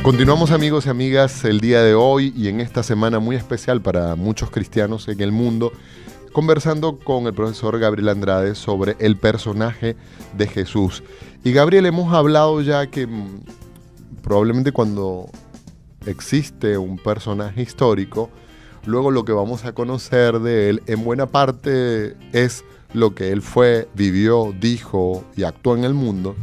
Continuamos, amigos y amigas, el día de hoy y en esta semana muy especial para muchos cristianos en el mundo, conversando con el profesor Gabriel Andrade sobre el personaje de Jesús. Y Gabriel, hemos hablado ya que probablemente cuando existe un personaje histórico, luego lo que vamos a conocer de él en buena parte es lo que él fue, vivió, dijo y actuó en el mundo,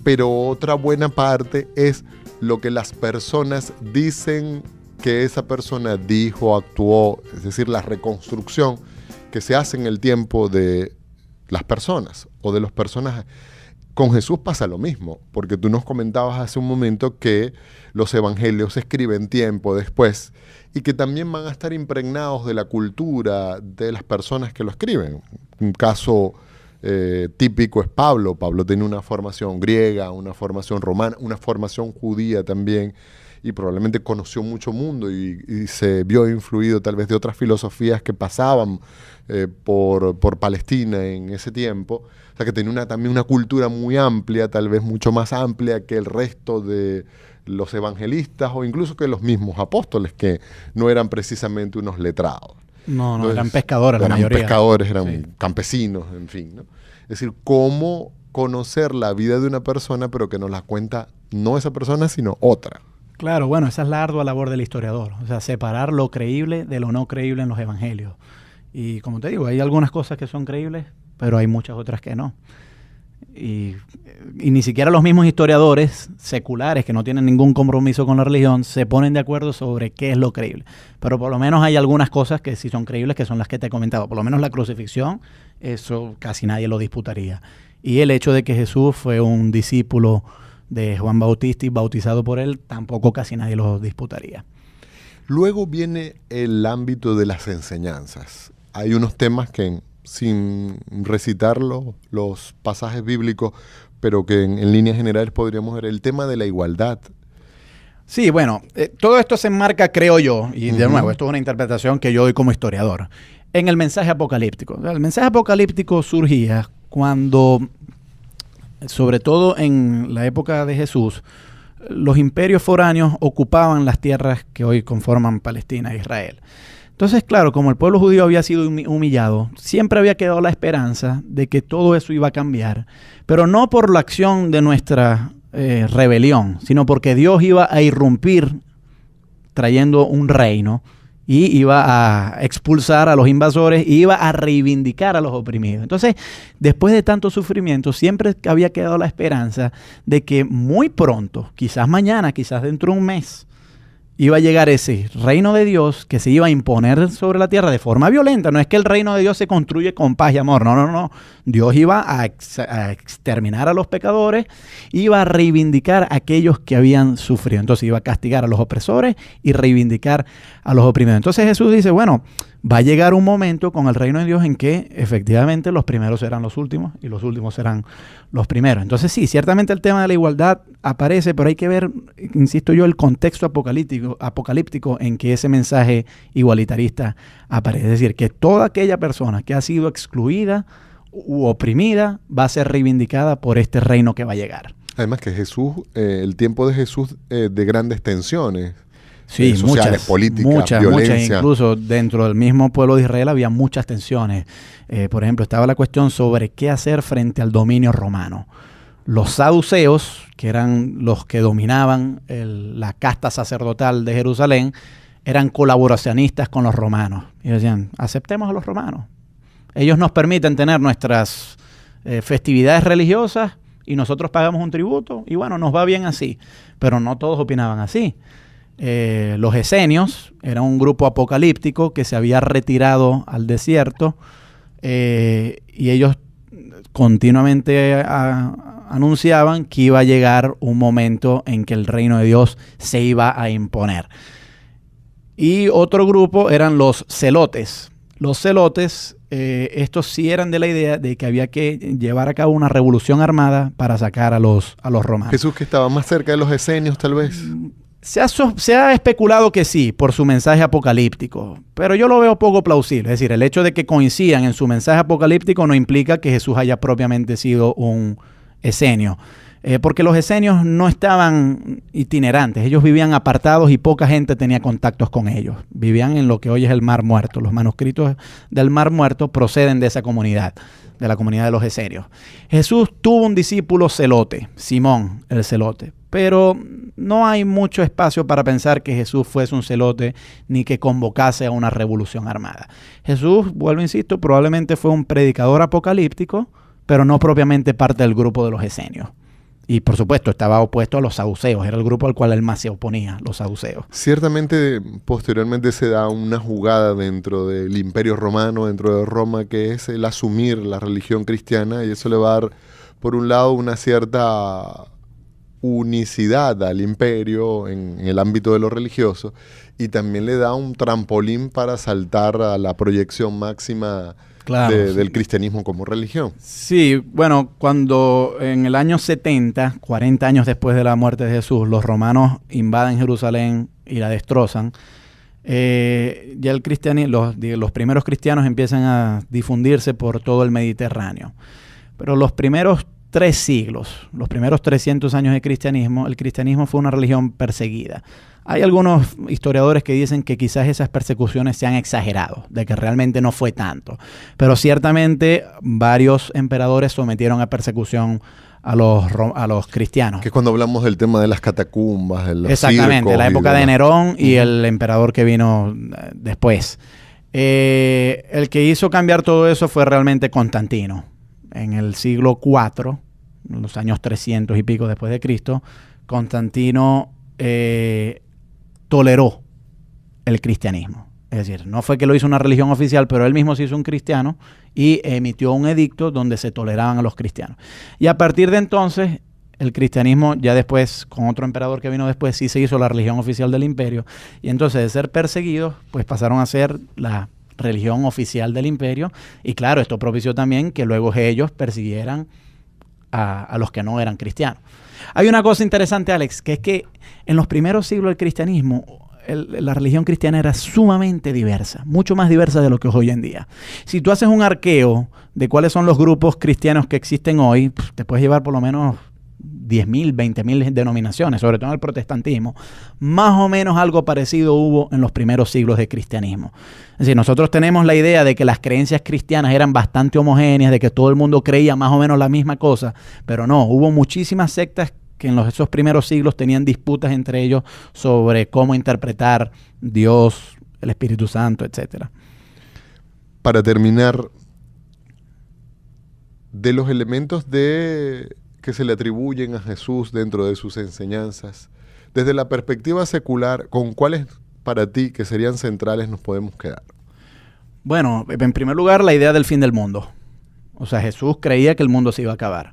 pero otra buena parte es lo que las personas dicen que esa persona dijo, actuó, es decir, la reconstrucción que se hace en el tiempo de las personas o de los personajes. Con Jesús pasa lo mismo, porque tú nos comentabas hace un momento que los evangelios se escriben tiempo después y que también van a estar impregnados de la cultura de las personas que lo escriben. Un caso típico es Pablo. Pablo tenía una formación griega, una formación romana, una formación judía también, y probablemente conoció mucho mundo y se vio influido tal vez de otras filosofías que pasaban por Palestina en ese tiempo. O sea, que tenía también una cultura muy amplia, tal vez mucho más amplia que el resto de los evangelistas o incluso que los mismos apóstoles, que no eran precisamente unos letrados. No, entonces, eran pescadores la mayoría. Eran pescadores, eran campesinos, en fin, ¿no? Es decir, cómo conocer la vida de una persona, pero que nos la cuenta no esa persona, sino otra. Claro, bueno, esa es la ardua labor del historiador. O sea, separar lo creíble de lo no creíble en los evangelios. Y como te digo, hay algunas cosas que son creíbles, pero hay muchas otras que no. Y ni siquiera los mismos historiadores seculares que no tienen ningún compromiso con la religión se ponen de acuerdo sobre qué es lo creíble. Pero por lo menos hay algunas cosas que sí son creíbles, que son las que te he comentado. Por lo menos la crucifixión, eso casi nadie lo disputaría. Y el hecho de que Jesús fue un discípulo de Juan Bautista y bautizado por él, tampoco casi nadie lo disputaría. Luego viene el ámbito de las enseñanzas. Hay unos temas que, sin recitar los pasajes bíblicos, pero que en líneas generales podríamos ver el tema de la igualdad. Sí, bueno, todo esto se enmarca, creo yo, y de nuevo, esto es una interpretación que yo doy como historiador, en el mensaje apocalíptico. O sea, el mensaje apocalíptico surgía cuando, sobre todo en la época de Jesús, los imperios foráneos ocupaban las tierras que hoy conforman Palestina e Israel. Entonces, claro, como el pueblo judío había sido humillado, siempre había quedado la esperanza de que todo eso iba a cambiar, pero no por la acción de nuestra rebelión, sino porque Dios iba a irrumpir trayendo un reino y iba a expulsar a los invasores y iba a reivindicar a los oprimidos. Entonces, después de tanto sufrimiento, siempre había quedado la esperanza de que muy pronto, quizás mañana, quizás dentro de un mes, iba a llegar ese reino de Dios que se iba a imponer sobre la tierra de forma violenta. No es que el reino de Dios se construye con paz y amor. No. Dios iba a exterminar a los pecadores, iba a reivindicar a aquellos que habían sufrido. Entonces iba a castigar a los opresores y reivindicar a los oprimidos. Entonces Jesús dice, bueno, va a llegar un momento con el reino de Dios en que efectivamente los primeros serán los últimos y los últimos serán los primeros. Entonces sí, ciertamente el tema de la igualdad aparece, pero hay que ver, insisto yo, el contexto apocalíptico en que ese mensaje igualitarista aparece. Es decir, que toda aquella persona que ha sido excluida u oprimida va a ser reivindicada por este reino que va a llegar. Además que Jesús, el tiempo de Jesús de grandes tensiones, sí, sociales, políticas, violencia. Muchas, incluso dentro del mismo pueblo de Israel había muchas tensiones. Por ejemplo, estaba la cuestión sobre qué hacer frente al dominio romano. Los saduceos, que eran los que dominaban la casta sacerdotal de Jerusalén, eran colaboracionistas con los romanos. Y decían, aceptemos a los romanos. Ellos nos permiten tener nuestras festividades religiosas y nosotros pagamos un tributo y bueno, nos va bien así. Pero no todos opinaban así. Los esenios eran un grupo apocalíptico que se había retirado al desierto y ellos continuamente anunciaban que iba a llegar un momento en que el reino de Dios se iba a imponer. Y otro grupo eran los celotes. Los celotes, estos sí eran de la idea de que había que llevar a cabo una revolución armada para sacar a los romanos. Jesús, que estaba más cerca de los esenios, tal vez. Se ha especulado que sí, por su mensaje apocalíptico, pero yo lo veo poco plausible. Es decir, el hecho de que coincidan en su mensaje apocalíptico no implica que Jesús haya propiamente sido un esenios. Porque los esenios no estaban itinerantes, ellos vivían apartados y poca gente tenía contactos con ellos. Vivían en lo que hoy es el Mar Muerto. Los manuscritos del Mar Muerto proceden de esa comunidad, de la comunidad de los esenios. Jesús tuvo un discípulo celote, Simón el celote, pero no hay mucho espacio para pensar que Jesús fuese un celote ni que convocase a una revolución armada. Jesús, vuelvo a insisto, probablemente fue un predicador apocalíptico, pero no propiamente parte del grupo de los esenios. Y por supuesto estaba opuesto a los saduceos, era el grupo al cual él más se oponía, los saduceos. Ciertamente, posteriormente se da una jugada dentro del Imperio Romano, dentro de Roma, que es el asumir la religión cristiana, y eso le va a dar, por un lado, una cierta unicidad al imperio en el ámbito de lo religioso, y también le da un trampolín para saltar a la proyección máxima. Claro, del cristianismo como religión. Sí, bueno, cuando en el año 70, 40 años después de la muerte de Jesús, los romanos invaden Jerusalén y la destrozan, ya el cristianismo, los primeros cristianos empiezan a difundirse por todo el Mediterráneo. Pero los primeros 3 siglos, los primeros 300 años de cristianismo, el cristianismo fue una religión perseguida. Hay algunos historiadores que dicen que quizás esas persecuciones se han exagerado, de que realmente no fue tanto. Pero ciertamente varios emperadores sometieron a persecución a los cristianos. Que es cuando hablamos del tema de las catacumbas, de los exactamente, la época de Nerón y el emperador que vino después. El que hizo cambiar todo eso fue realmente Constantino. En el siglo IV, en los años 300 y pico después de Cristo, Constantino toleró el cristianismo. Es decir, no fue que lo hizo una religión oficial, pero él mismo se hizo un cristiano y emitió un edicto donde se toleraban a los cristianos. Y a partir de entonces, el cristianismo, ya después, con otro emperador que vino después, sí se hizo la religión oficial del imperio. Y entonces, de ser perseguidos, pues pasaron a ser la religión oficial del imperio. Y claro, esto propició también que luego ellos persiguieran a los que no eran cristianos. Hay una cosa interesante, Alex, que es que en los primeros siglos del cristianismo, la religión cristiana era sumamente diversa, mucho más diversa de lo que es hoy en día. Si tú haces un arqueo de cuáles son los grupos cristianos que existen hoy, te puedes llevar por lo menos 10.000, 20.000 denominaciones, sobre todo en el protestantismo. Más o menos algo parecido hubo en los primeros siglos del cristianismo. Es decir, nosotros tenemos la idea de que las creencias cristianas eran bastante homogéneas, de que todo el mundo creía más o menos la misma cosa, pero no, hubo muchísimas sectas que en esos primeros siglos tenían disputas entre ellos sobre cómo interpretar Dios, el Espíritu Santo, etc. Para terminar, de los elementos que se le atribuyen a Jesús dentro de sus enseñanzas, desde la perspectiva secular, ¿con cuáles para ti que serían centrales nos podemos quedar? Bueno, en primer lugar, la idea del fin del mundo. O sea, Jesús creía que el mundo se iba a acabar.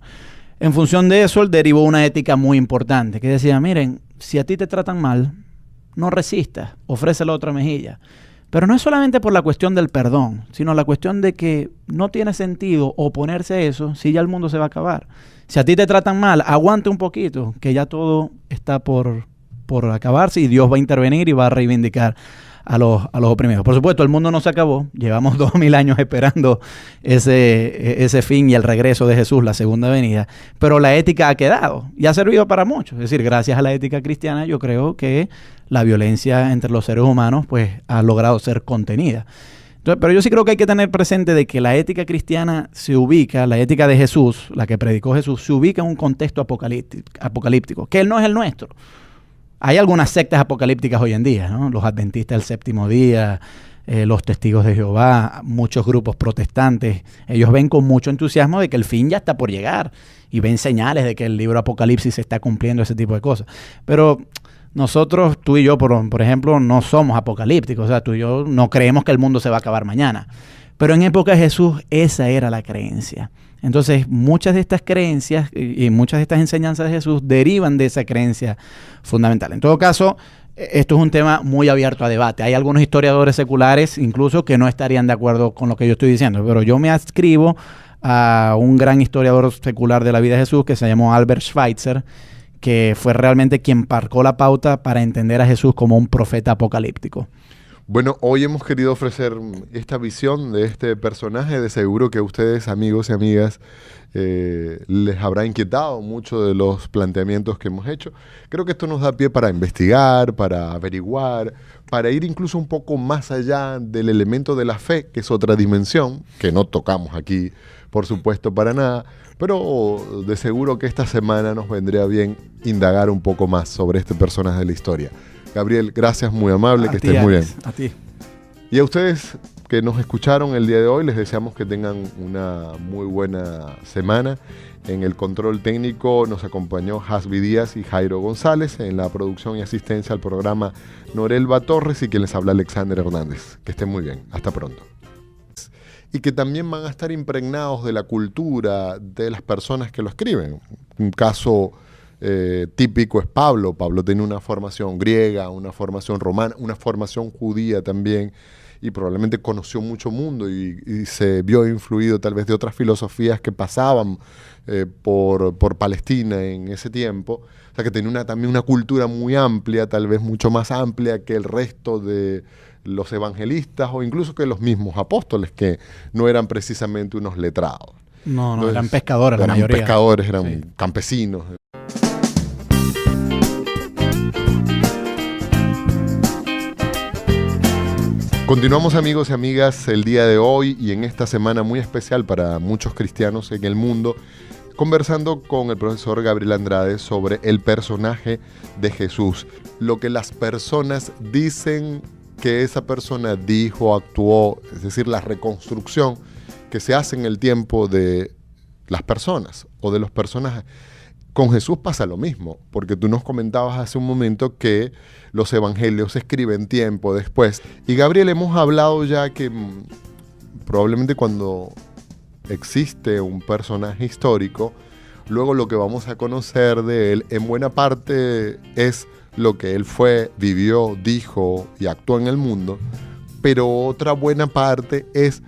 En función de eso, él derivó una ética muy importante, que decía, miren, si a ti te tratan mal, no resistas, ofrece la otra mejilla. Pero no es solamente por la cuestión del perdón, sino la cuestión de que no tiene sentido oponerse a eso si ya el mundo se va a acabar. Si a ti te tratan mal, aguante un poquito, que ya todo está por acabarse y Dios va a intervenir y va a reivindicar a los oprimidos. Por supuesto, el mundo no se acabó. Llevamos 2000 años esperando ese fin y el regreso de Jesús, la segunda venida. Pero la ética ha quedado y ha servido para mucho. Es decir, gracias a la ética cristiana, yo creo que la violencia entre los seres humanos pues ha logrado ser contenida. Entonces, pero yo sí creo que hay que tener presente de que la ética cristiana se ubica, la ética de Jesús, la que predicó Jesús, se ubica en un contexto apocalíptico, que no es el nuestro. Hay algunas sectas apocalípticas hoy en día, ¿no? Los adventistas del séptimo día, los testigos de Jehová, muchos grupos protestantes. Ellos ven con mucho entusiasmo de que el fin ya está por llegar y ven señales de que el libro Apocalipsis se está cumpliendo, ese tipo de cosas. Pero nosotros, tú y yo, por ejemplo, no somos apocalípticos. O sea, tú y yo no creemos que el mundo se va a acabar mañana. Pero en época de Jesús, esa era la creencia. Entonces, muchas de estas creencias y muchas de estas enseñanzas de Jesús derivan de esa creencia fundamental. En todo caso, esto es un tema muy abierto a debate. Hay algunos historiadores seculares incluso que no estarían de acuerdo con lo que yo estoy diciendo, pero yo me adscribo a un gran historiador secular de la vida de Jesús que se llamó Albert Schweitzer, que fue realmente quien marcó la pauta para entender a Jesús como un profeta apocalíptico. Bueno, hoy hemos querido ofrecer esta visión de este personaje. De seguro que a ustedes, amigos y amigas, les habrá inquietado mucho de los planteamientos que hemos hecho. Creo que esto nos da pie para investigar, para averiguar, para ir incluso un poco más allá del elemento de la fe, que es otra dimensión, que no tocamos aquí, por supuesto, para nada, pero de seguro que esta semana nos vendría bien indagar un poco más sobre este personaje de la historia. Gabriel, gracias, muy amable, que estés muy bien. A ti. Y a ustedes que nos escucharon el día de hoy, les deseamos que tengan una muy buena semana. En el control técnico nos acompañó Hasbi Díaz y Jairo González. En la producción y asistencia al programa, Norelba Torres, y quien les habla, Alexander Hernández. Que estén muy bien. Hasta pronto. Y que también van a estar impregnados de la cultura de las personas que lo escriben. Un caso típico es Pablo. Pablo tiene una formación griega, una formación romana, una formación judía también, y probablemente conoció mucho mundo y se vio influido tal vez de otras filosofías que pasaban por Palestina en ese tiempo. O sea, que tenía también una cultura muy amplia, tal vez mucho más amplia que el resto de los evangelistas o incluso que los mismos apóstoles, que no eran precisamente unos letrados. No, Entonces, eran pescadores la mayoría. Eran pescadores, eran Sí. campesinos. Continuamos, amigos y amigas, el día de hoy y en esta semana muy especial para muchos cristianos en el mundo, conversando con el profesor Gabriel Andrade sobre el personaje de Jesús, lo que las personas dicen que esa persona dijo, actuó, es decir, la reconstrucción que se hace en el tiempo de las personas o de los personajes. Con Jesús pasa lo mismo, porque tú nos comentabas hace un momento que los evangelios se escriben tiempo después. Y Gabriel, hemos hablado ya que probablemente cuando existe un personaje histórico, luego lo que vamos a conocer de él en buena parte es lo que él fue, vivió, dijo y actuó en el mundo, pero otra buena parte es